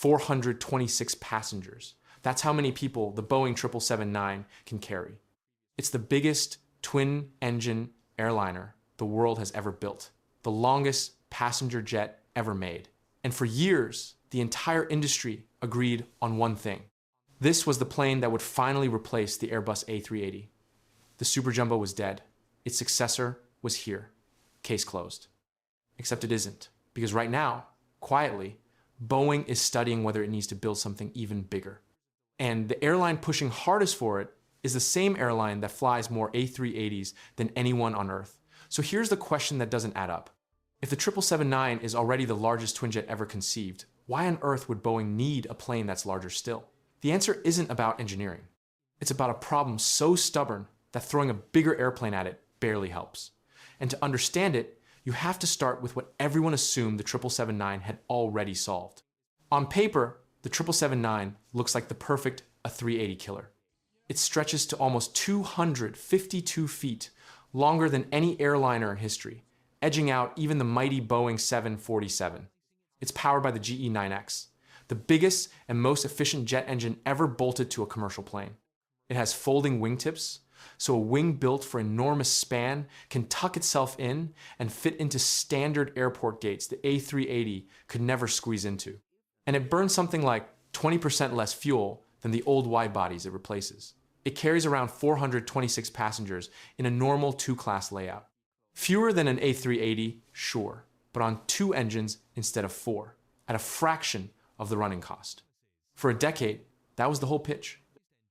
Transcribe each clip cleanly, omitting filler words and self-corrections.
426 passengers. That's how many people the Boeing 777-9 can carry. It's the biggest twin-engine airliner the world has ever built, the longest passenger jet ever made. And for years, the entire industry agreed on one thing. This was the plane that would finally replace the Airbus A380. The Super Jumbo was dead. Its successor was here. Case closed. Except it isn't, because right now, quietly, Boeing is studying whether it needs to build something even bigger. And the airline pushing hardest for it is the same airline that flies more A380s than anyone on Earth. So here's the question that doesn't add up. If the 777-9 is already the largest twinjet ever conceived, why on earth would Boeing need a plane that's larger still? The answer isn't about engineering. It's about a problem so stubborn that throwing a bigger airplane at it barely helps. And to understand it, you have to start with what everyone assumed the 777-9 had already solved. On paper, the 777-9 looks like the perfect A380 killer. It stretches to almost 252 feet, longer than any airliner in history, edging out even the mighty Boeing 747. It's powered by the GE9X, the biggest and most efficient jet engine ever bolted to a commercial plane. It has folding wingtips, so a wing built for enormous span can tuck itself in and fit into standard airport gates the A380 could never squeeze into. And it burns something like 20% less fuel than the old wide bodies it replaces. It carries around 426 passengers in a normal two-class layout. Fewer than an A380, sure, but on 2 engines instead of 4, at a fraction of the running cost. For a decade, that was the whole pitch.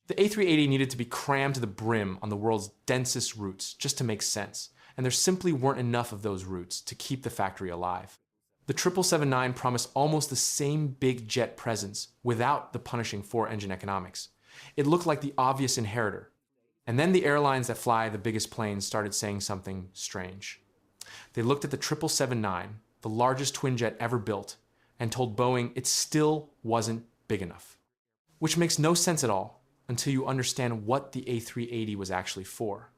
The A380 needed to be crammed to the brim on the world's densest routes just to make sense, and there simply weren't enough of those routes to keep the factory alive. The 777-9 promised almost the same big jet presence without the punishing 4-engine economics. It looked like the obvious inheritor. And then the airlines that fly the biggest planes started saying something strange. They looked at the 777-9, the largest twinjet ever built, and told Boeing it still wasn't big enough. Which makes no sense at all until you understand what the A380 was actually for.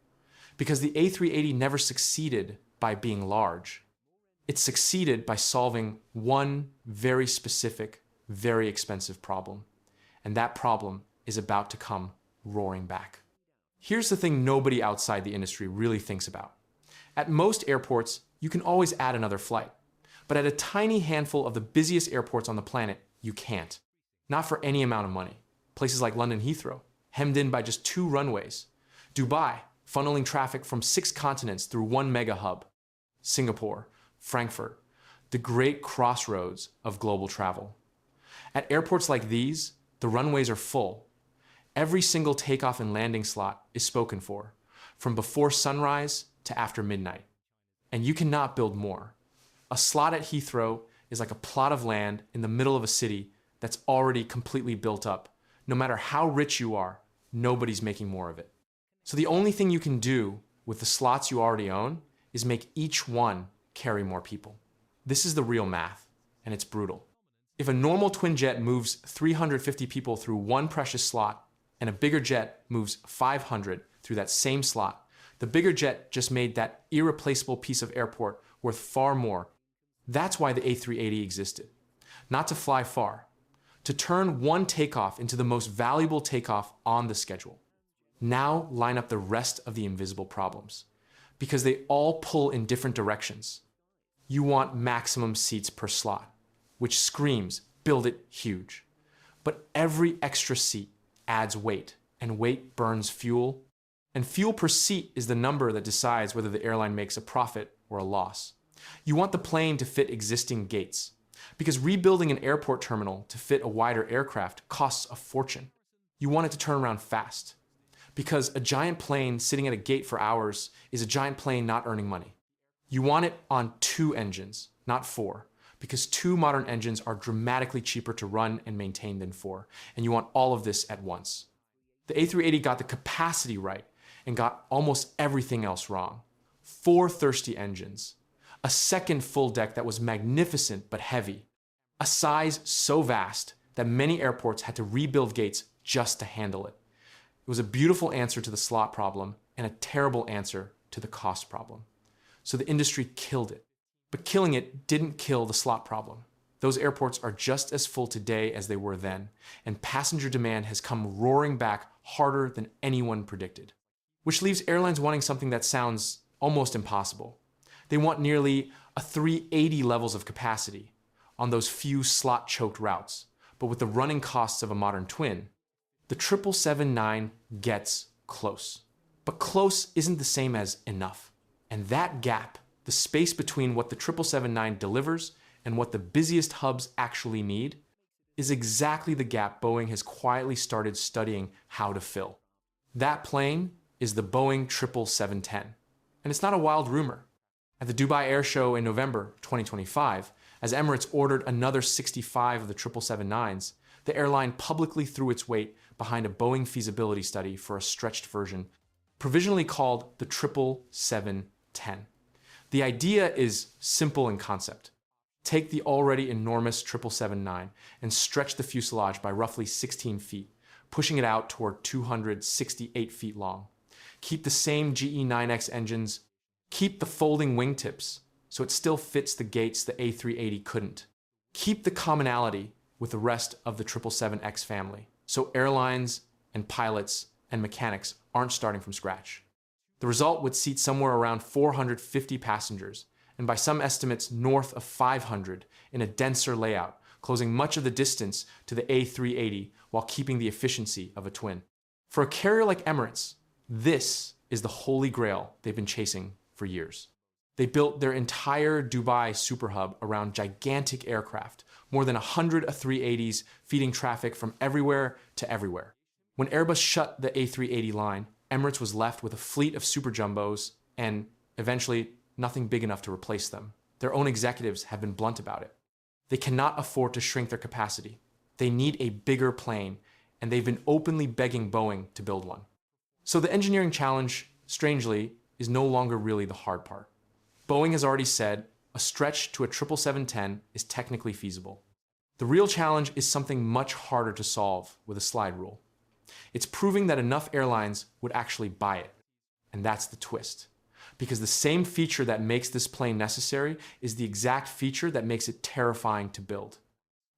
Because the A380 never succeeded by being large. It succeeded by solving one very specific, very expensive problem. And that problem is about to come roaring back. Here's the thing nobody outside the industry really thinks about. At most airports, you can always add another flight. But at a tiny handful of the busiest airports on the planet, you can't. Not for any amount of money. Places like London Heathrow, hemmed in by just 2 runways. Dubai, funneling traffic from 6 continents through 1 mega hub. Singapore, Frankfurt, the great crossroads of global travel. At airports like these, the runways are full. Every single takeoff and landing slot is spoken for, from before sunrise to after midnight. And you cannot build more. A slot at Heathrow is like a plot of land in the middle of a city that's already completely built up. No matter how rich you are, nobody's making more of it. So the only thing you can do with the slots you already own is make each one carry more people. This is the real math, and it's brutal. If a normal twin jet moves 350 people through one precious slot, and a bigger jet moves 500 through that same slot, the bigger jet just made that irreplaceable piece of airport worth far more. That's why the A380 existed. Not to fly far, to turn one takeoff into the most valuable takeoff on the schedule. Now line up the rest of the invisible problems, because they all pull in different directions. You want maximum seats per slot, which screams, build it huge. But every extra seat adds weight, and weight burns fuel. And fuel per seat is the number that decides whether the airline makes a profit or a loss. You want the plane to fit existing gates, because rebuilding an airport terminal to fit a wider aircraft costs a fortune. You want it to turn around fast, because a giant plane sitting at a gate for hours is a giant plane not earning money. You want it on 2 engines, not 4, because 2 modern engines are dramatically cheaper to run and maintain than 4, and you want all of this at once. The A380 got the capacity right and got almost everything else wrong. 4 thirsty engines, a second full deck that was magnificent but heavy, a size so vast that many airports had to rebuild gates just to handle it. It was a beautiful answer to the slot problem and a terrible answer to the cost problem. So the industry killed it. But killing it didn't kill the slot problem. Those airports are just as full today as they were then, and passenger demand has come roaring back harder than anyone predicted. Which leaves airlines wanting something that sounds almost impossible. They want nearly a 380 levels of capacity on those few slot-choked routes, but with the running costs of a modern twin, the 777-9 gets close. But close isn't the same as enough. And that gap, the space between what the 777-9 delivers and what the busiest hubs actually need, is exactly the gap Boeing has quietly started studying how to fill. That plane is the Boeing 777-10. And it's not a wild rumor. At the Dubai Air Show in November 2025, as Emirates ordered another 65 of the 777-9s, the airline publicly threw its weight behind a Boeing feasibility study for a stretched version, provisionally called the 777-10. The idea is simple in concept. Take the already enormous 777-9 and stretch the fuselage by roughly 16 feet, pushing it out toward 268 feet long. Keep the same GE9X engines, keep the folding wingtips so it still fits the gates the A380 couldn't. Keep the commonality with the rest of the 777X family, so airlines and pilots and mechanics aren't starting from scratch. The result would seat somewhere around 450 passengers, and by some estimates north of 500 in a denser layout, closing much of the distance to the A380 while keeping the efficiency of a twin. For a carrier like Emirates, this is the holy grail they've been chasing for years. They built their entire Dubai superhub around gigantic aircraft, more than 100 A380s feeding traffic from everywhere to everywhere. When Airbus shut the A380 line, Emirates was left with a fleet of super jumbos and, eventually, nothing big enough to replace them. Their own executives have been blunt about it. They cannot afford to shrink their capacity. They need a bigger plane, and they've been openly begging Boeing to build one. So the engineering challenge, strangely, is no longer really the hard part. Boeing has already said a stretch to a 777-10 is technically feasible. The real challenge is something much harder to solve with a slide rule. It's proving that enough airlines would actually buy it. And that's the twist. Because the same feature that makes this plane necessary is the exact feature that makes it terrifying to build.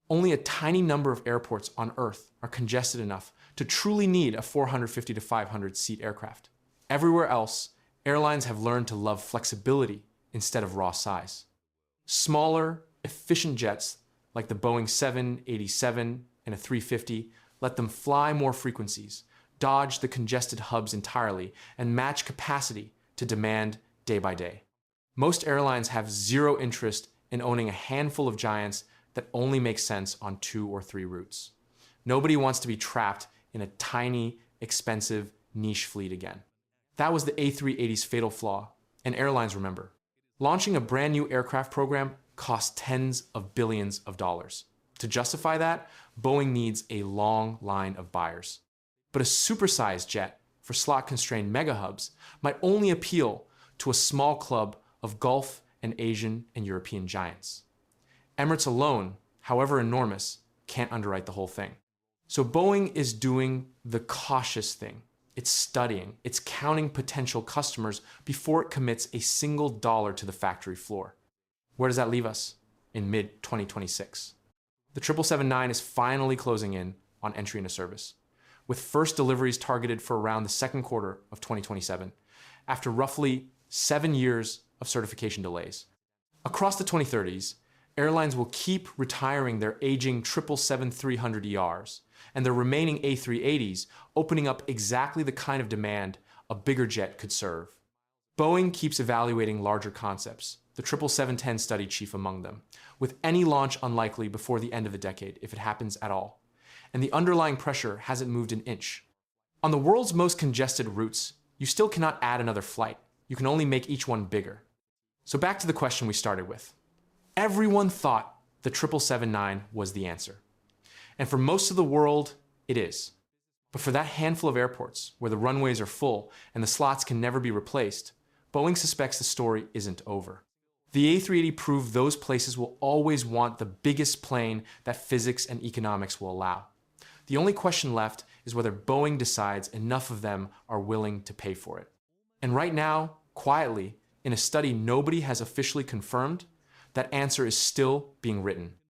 Only a tiny number of airports on Earth are congested enough to truly need a 450 to 500 seat aircraft. Everywhere else, airlines have learned to love flexibility instead of raw size. Smaller, efficient jets like the Boeing 787 and a 350 let them fly more frequencies, dodge the congested hubs entirely, and match capacity to demand day by day. Most airlines have zero interest in owning a handful of giants that only make sense on 2 or 3 routes. Nobody wants to be trapped in a tiny, expensive, niche fleet again. That was the A380's fatal flaw, and airlines remember. Launching a brand new aircraft program costs tens of billions of dollars. To justify that, Boeing needs a long line of buyers. But a supersized jet for slot-constrained mega hubs might only appeal to a small club of Gulf and Asian and European giants. Emirates alone, however enormous, can't underwrite the whole thing. So Boeing is doing the cautious thing. It's studying, it's counting potential customers before it commits a single dollar to the factory floor. Where does that leave us in mid-2026? The 777-9 is finally closing in on entry into service, with first deliveries targeted for around the second quarter of 2027, after roughly 7 years of certification delays. Across the 2030s, airlines will keep retiring their aging 777-300ERs and their remaining A380s, opening up exactly the kind of demand a bigger jet could serve. Boeing keeps evaluating larger concepts, the 777-10 study chief among them, with any launch unlikely before the end of the decade, if it happens at all. And the underlying pressure hasn't moved an inch. On the world's most congested routes, you still cannot add another flight. You can only make each one bigger. So back to the question we started with. Everyone thought the 777-9 was the answer. And for most of the world, it is. But for that handful of airports where the runways are full and the slots can never be replaced, Boeing suspects the story isn't over. The A380 proved those places will always want the biggest plane that physics and economics will allow. The only question left is whether Boeing decides enough of them are willing to pay for it. And right now, quietly, in a study nobody has officially confirmed, that answer is still being written.